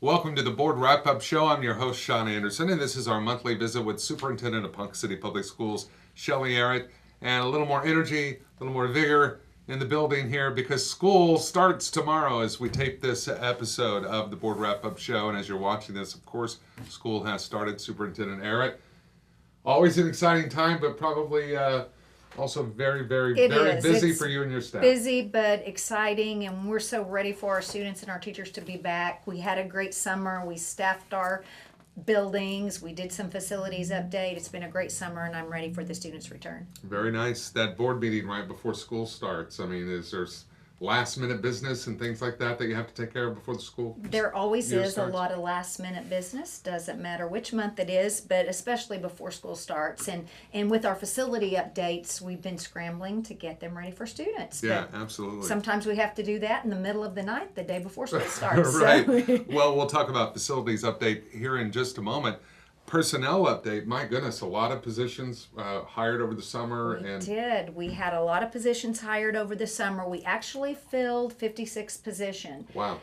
Welcome to the Board Wrap-Up Show. I'm your host, Sean Anderson, and this is our monthly visit with Superintendent of Ponca City Public Schools, Shelley Arrott, and a little more energy, a little more vigor in the building here because school starts tomorrow as we tape this episode of the Board Wrap-Up Show. And as you're watching this, of course, school has started. Superintendent Arrott, always an exciting time, but probably also very busy for you and your staff. Busy but exciting, and we're so ready for our students and our teachers to be back. We had a great summer. We staffed our buildings. We did some facilities update. It's been a great summer, and I'm ready for the students' return. Very nice. That board meeting right before school starts. I mean, is there last minute business and things like that you have to take care of before the school There always year is starts? a lot of last minute business. Doesn't matter which month it is, but especially before school starts. And with our facility updates, we've been scrambling to get them ready for students. Yeah, But absolutely. sometimes we have to do that in the middle of the night, the day before school starts. Right. So. Well, we'll talk about facilities update here in just a moment. Personnel update. My goodness, a lot of positions hired over the summer. We had a lot of positions hired over the summer. We actually filled 56 positions. Wow.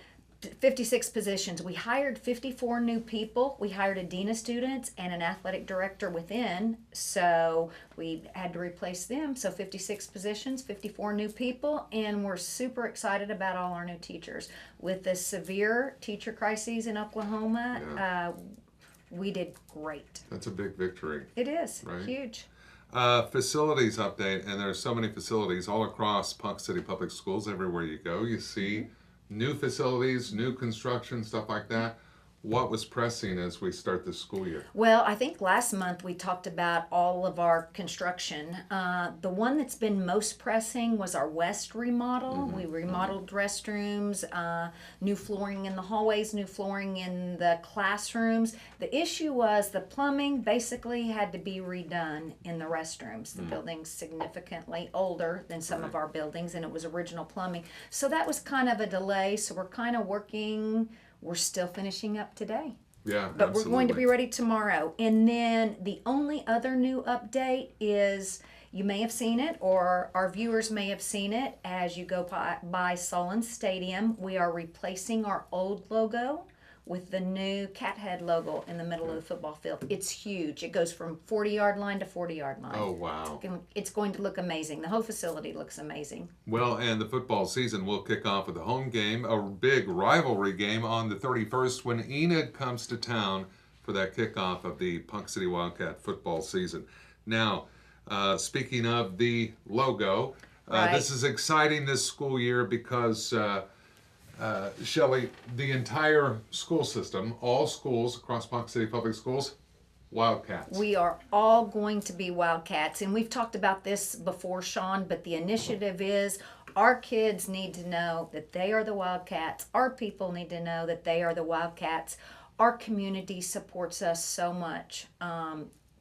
56 positions. We hired 54 new people. We hired a dean of students and an athletic director within. So we had to replace them. So 56 positions, 54 new people, and we're super excited about all our new teachers. With the severe teacher crises in Oklahoma, we did great. That's a big victory. It is Right. huge. Facilities update, and there's so many facilities all across Ponca City Public Schools. Everywhere you go, you see new facilities, new construction, stuff like that. What was pressing as we start this school year? Well, I think last month we talked about all of our construction. The one that's been most pressing was our west remodel. We remodeled restrooms, new flooring in the hallways, new flooring in the classrooms. The issue was the plumbing basically had to be redone in the restrooms. The building's significantly older than some of our buildings, and it was original plumbing. So that was kind of a delay. So we're kind of working. We're still finishing up today. Yeah, But absolutely. we're going to be ready tomorrow. And then the only other new update is, you may have seen it, or our viewers may have seen it, as you go by Solon Stadium. We are replacing our old logo with the new cat head logo in the middle of the football field. It's huge. It goes from 40-yard line to 40-yard line. Oh, wow. It's going to look amazing. The whole facility looks amazing. Well, and the football season will kick off with a home game, a big rivalry game on the 31st when Enid comes to town for that kickoff of the Ponca City Wildcat football season. Now, speaking of the logo, Right. this is exciting this school year because, Shelley, the entire school system, all schools across Ponca City Public Schools, Wildcats. We are all going to be Wildcats, and we've talked about this before, Sean, but the initiative is our kids need to know that they are the Wildcats. Our people need to know that they are the Wildcats. Our community supports us so much.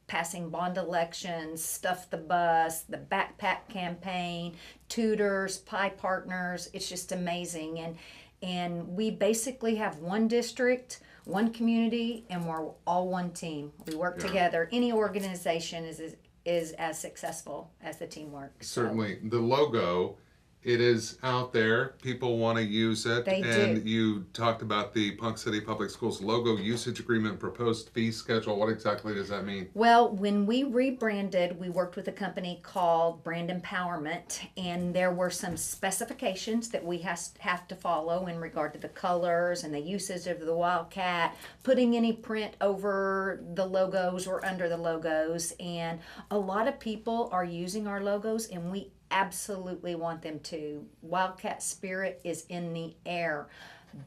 Passing bond elections, Stuff the Bus, the backpack campaign, tutors, pie partners. It's just amazing. And we basically have one district, one community, and we're all one team. We work together. Any organization is as successful as the teamwork. Certainly. The logo, it is out there. People want to use it. They and do. You talked about the Ponca City Public Schools logo usage agreement, proposed fee schedule. What exactly does that mean? Well, when we rebranded, we worked with a company called Brand Empowerment, and there were some specifications that we have to follow in regard to the colors and the usage of the Wildcat, putting any print over the logos or under the logos. And a lot of people are using our logos, and we absolutely want them to. Wildcat spirit is in the air.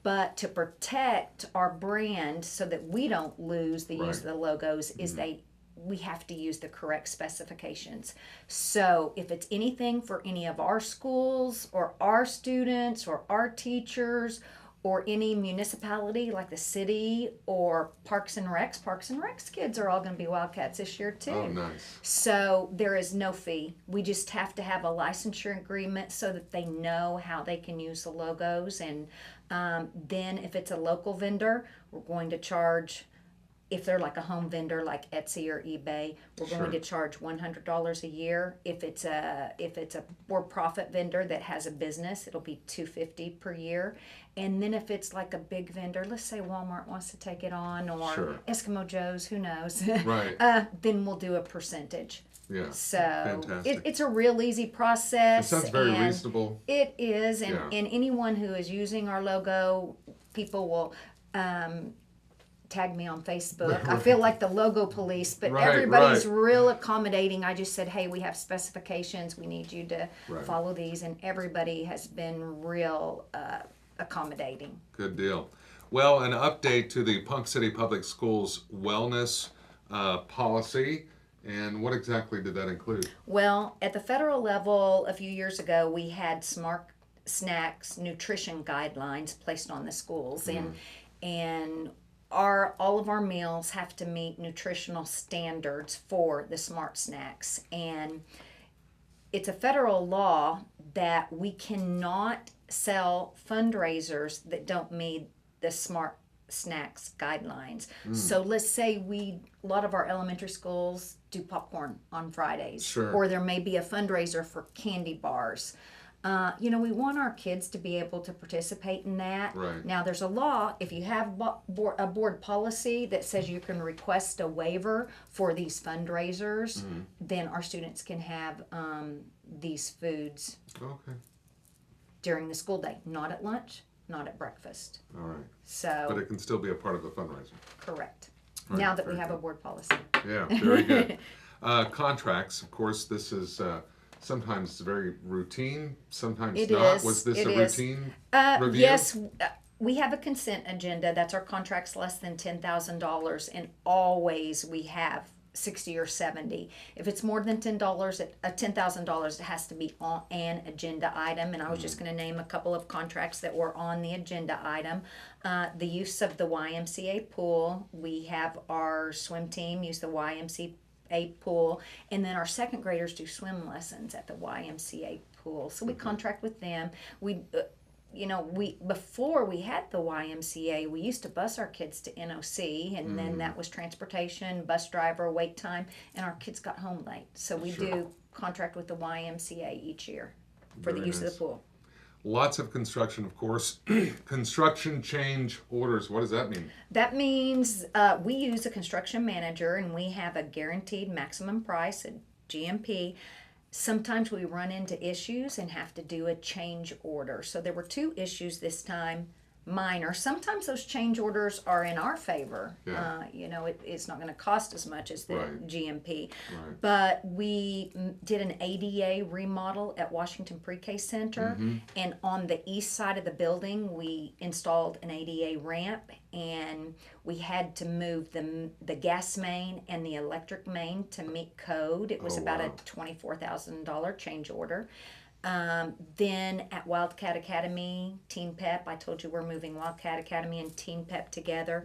But to protect our brand so that we don't lose the use of the logos is we have to use the correct specifications. So if it's anything for any of our schools or our students or our teachers or any municipality like the city or Parks and Recs kids are all going to be Wildcats this year too. Oh, nice. So there is no fee. We just have to have a licensure agreement so that they know how they can use the logos. And then if it's a local vendor, we're going to charge if they're like a home vendor like Etsy or eBay, we're going to charge $100 a year. If it's a for-profit vendor that has a business, it'll be $250 per year. And then if it's like a big vendor, let's say Walmart wants to take it on, or Eskimo Joe's, who knows? Right. Then we'll do a percentage. Yeah. So Fantastic. it's a real easy process. It sounds very reasonable. It is, and anyone who is using our logo, people will tag me on Facebook. I feel like the logo police, but everybody's real accommodating. I just said, hey, we have specifications. We need you to follow these, and everybody has been real accommodating. Good deal. Well, an update to the Ponca City Public Schools wellness policy. And what exactly did that include? Well, at the federal level, a few years ago, we had smart snacks nutrition guidelines placed on the schools, and all of our meals have to meet nutritional standards for the smart snacks. And it's a federal law that we cannot sell fundraisers that don't meet the smart snacks guidelines. So let's say a lot of our elementary schools do popcorn on Fridays, or there may be a fundraiser for candy bars. We want our kids to be able to participate in that. Now, there's a law. If you have a board policy that says you can request a waiver for these fundraisers, then our students can have these foods during the school day, not at lunch, not at breakfast. All right. So, but it can still be a part of the fundraiser. Correct. Right, now that we have a board policy. Yeah, very good. Contracts, of course, this is sometimes very routine, sometimes it not. Is. Was this it a is. routine review? Yes, we have a consent agenda. That's our contracts less than $10,000, and always we have 60 or 70. If it's more than $10,000, it has to be on an agenda item. And I was just going to name a couple of contracts that were on the agenda item. The use of the YMCA pool. We have our swim team use the YMCA pool, and then our second graders do swim lessons at the YMCA pool. So we contract with them. Before we had the YMCA, we used to bus our kids to NOC, and then that was transportation, bus driver, wait time, and our kids got home late. So we do contract with the YMCA each year for the use of the pool. Lots of construction, of course. Construction change orders, what does that mean? That means we use a construction manager, and we have a guaranteed maximum price, a GMP. Sometimes we run into issues and have to do a change order. So there were 2 issues this time, minor. Sometimes those change orders are in our favor. It's not going to cost as much as the GMP. But we did an ADA remodel at Washington Pre-K Center, and on the east side of the building, we installed an ADA ramp, and we had to move the gas main and the electric main to meet code. It was about a $24,000 change order. Then at Wildcat Academy, Teen Pep, I told you we're moving Wildcat Academy and Teen Pep together.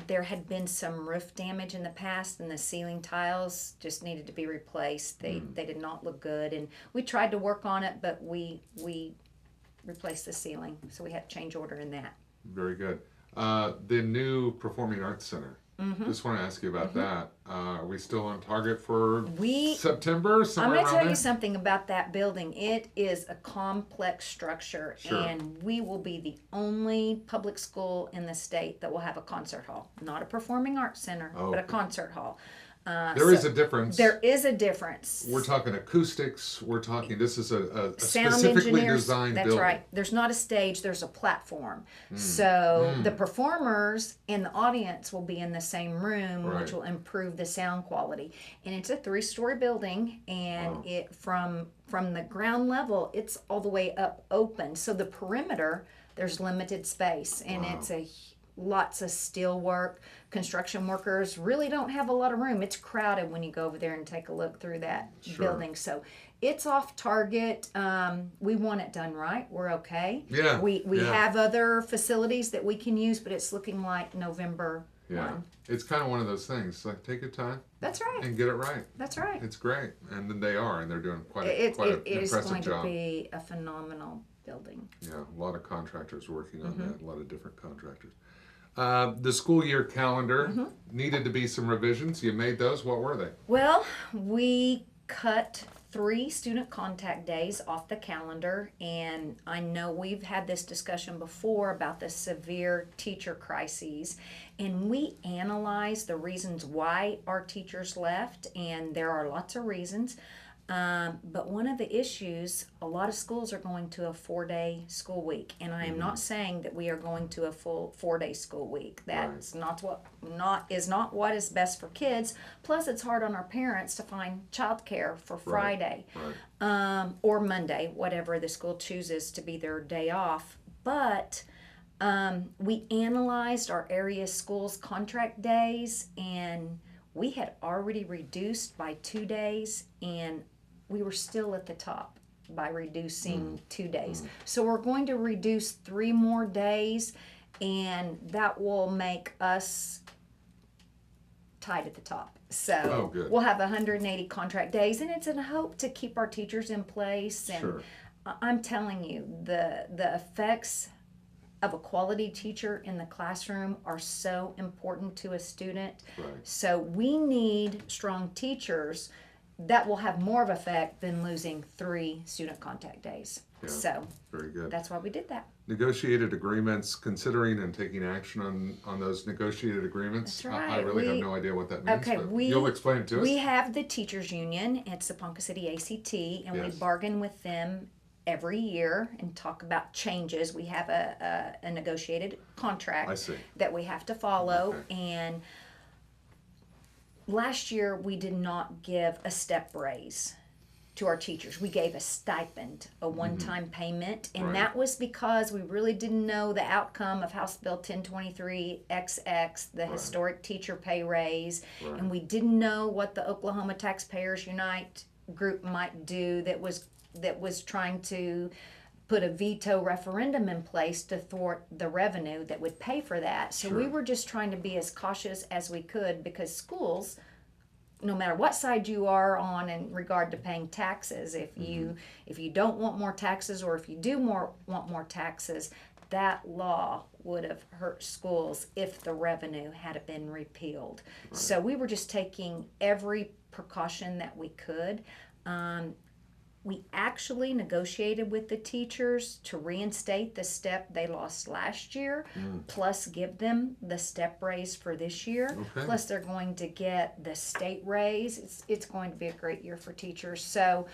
There had been some roof damage in the past, and the ceiling tiles just needed to be replaced. They did not look good, and we tried to work on it, but we replaced the ceiling, so we had to change order in that. Very good. The new Performing Arts Center. Just want to ask you about that. Are we still on target for September? I'm going to tell you something about that building. It is a complex structure, and we will be the only public school in the state that will have a concert hall. Not a performing arts center, but a concert hall. There is a difference. There is a difference. We're talking acoustics. We're talking, this is a sound specifically engineers, designed that's building. Right. There's not a stage, there's a platform. So the performers and the audience will be in the same room, which will improve the sound quality. And it's a 3-story building, and it from the ground level, it's all the way up open. So the perimeter, there's limited space, and it's lots of steel work. Construction workers really don't have a lot of room. It's crowded when you go over there and take a look through that building. So it's off target. We want it done right. We're okay. Yeah. We have other facilities that we can use, but it's looking like November 1. It's kind of one of those things. Like, take your time. That's right. And get it right. That's right. It's great. And then they are, and they're doing quite an it impressive is going job. to be a phenomenal building. Yeah, a lot of contractors working on that, a lot of different contractors. The school year calendar Mm-hmm. needed to be some revisions. You made those. What were they? Well, we cut 3 student contact days off the calendar, and I know we've had this discussion before about the severe teacher crises, and we analyzed the reasons why our teachers left, and there are lots of reasons. But one of the issues, a lot of schools are going to a 4-day school week, and I am not saying that we are going to a full 4-day school week. That's not what is best for kids. Plus, it's hard on our parents to find childcare for Friday, or Monday, whatever the school chooses to be their day off. But we analyzed our area schools' contract days, and we had already reduced by 2 days, and we were still at the top by reducing 2 days. So we're going to reduce 3 more days, and that will make us tied at the top. So we'll have 180 contract days, and it's in hope to keep our teachers in place. And I'm telling you, the effects of a quality teacher in the classroom are so important to a student. So we need strong teachers that will have more of effect than losing 3 student contact days. So very good. That's why we did that. Negotiated agreements, considering and taking action on those negotiated agreements. That's right. I really have no idea what that means. Okay, but you'll explain it to us. We have the teachers union. It's the Ponca City ACT, and we bargain with them every year and talk about changes. We have a negotiated contract that we have to follow. And last year we did not give a step raise to our teachers. We gave a stipend, a one-time payment, and that was because we really didn't know the outcome of House Bill 1023XX, the historic teacher pay raise, and we didn't know what the Oklahoma Taxpayers Unite group might do that was trying to put a veto referendum in place to thwart the revenue that would pay for that. So we were just trying to be as cautious as we could, because schools, no matter what side you are on in regard to paying taxes, if you don't want more taxes, or if you do want more taxes, that law would have hurt schools if the revenue had been repealed. So we were just taking every precaution that we could. We actually negotiated with the teachers to reinstate the step they lost last year, plus give them the step raise for this year. Plus they're going to get the state raise. It's going to be a great year for teachers. So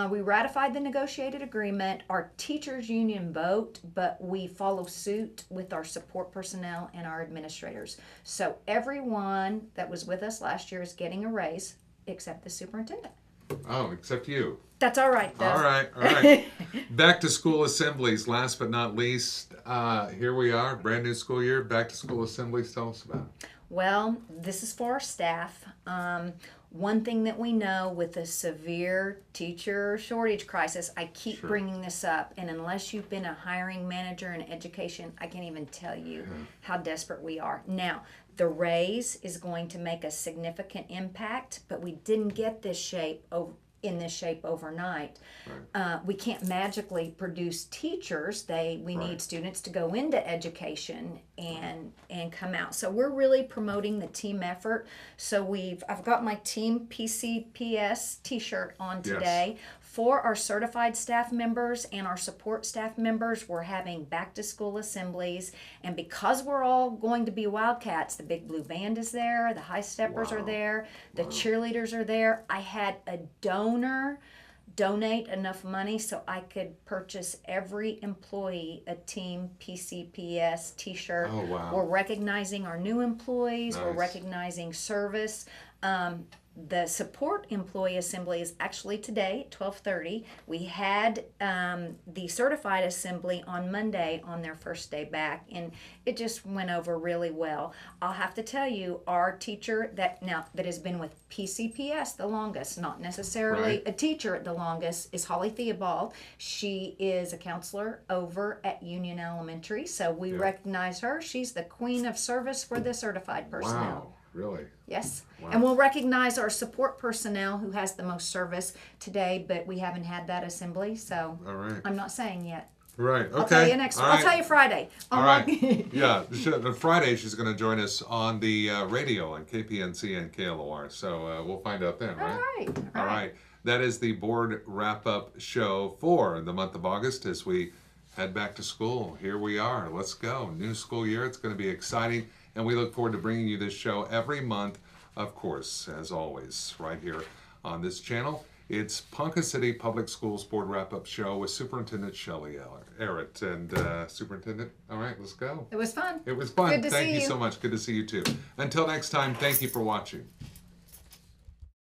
we ratified the negotiated agreement. Our teachers union vote, but we follow suit with our support personnel and our administrators. So everyone that was with us last year is getting a raise except the superintendent. Oh, except you. That's all right, though. All right. Back to school assemblies, last but not least. Here we are, brand new school year, back to school assemblies. Tell us about it. Well, this is for our staff. One thing that we know with a severe teacher shortage crisis, I keep bringing this up, and unless you've been a hiring manager in education, I can't even tell you how desperate we are. Now, the raise is going to make a significant impact, but we didn't get this shape in this shape overnight. We can't magically produce teachers. We need students to go into education and come out. So we're really promoting the team effort. So I've got my Team PCPS t-shirt on today. For our certified staff members and our support staff members, we're having back to school assemblies, and because we're all going to be Wildcats, the Big Blue Band is there, the High Steppers are there, the cheerleaders are there. I had a donor donate enough money so I could purchase every employee a Team PCPS t-shirt. We're recognizing our new employees. We're recognizing service. The support employee assembly is actually today at 12:30. We had the certified assembly on Monday on their first day back, and it just went over really well. I'll have to tell you, our teacher that has been with PCPS the longest, not necessarily a teacher the longest, is Holly Theobald. She is a counselor over at Union Elementary, so we recognize her. She's the queen of service for the certified personnel. Wow. Really? Yes. Wow. And we'll recognize our support personnel who has the most service today, but we haven't had that assembly, so I'm not saying yet. Right. Okay. I'll tell you next. All I'll right. tell you Friday. All right. Yeah. Friday she's going to join us on the radio on KPNC and KLOR. So we'll find out then, right? All right. All right. That is the board wrap-up show for the month of August as we head back to school. Here we are. Let's go. New school year. It's going to be exciting, and we look forward to bringing you this show every month, of course, as always, right here on this channel. It's Ponca City Public Schools Board Wrap-Up Show with Superintendent Shelley Arrott. And Superintendent, all right, let's go. It was fun. It was fun. Good to Thank see you you. so much. Good to see you too. Until next time, thank you for watching.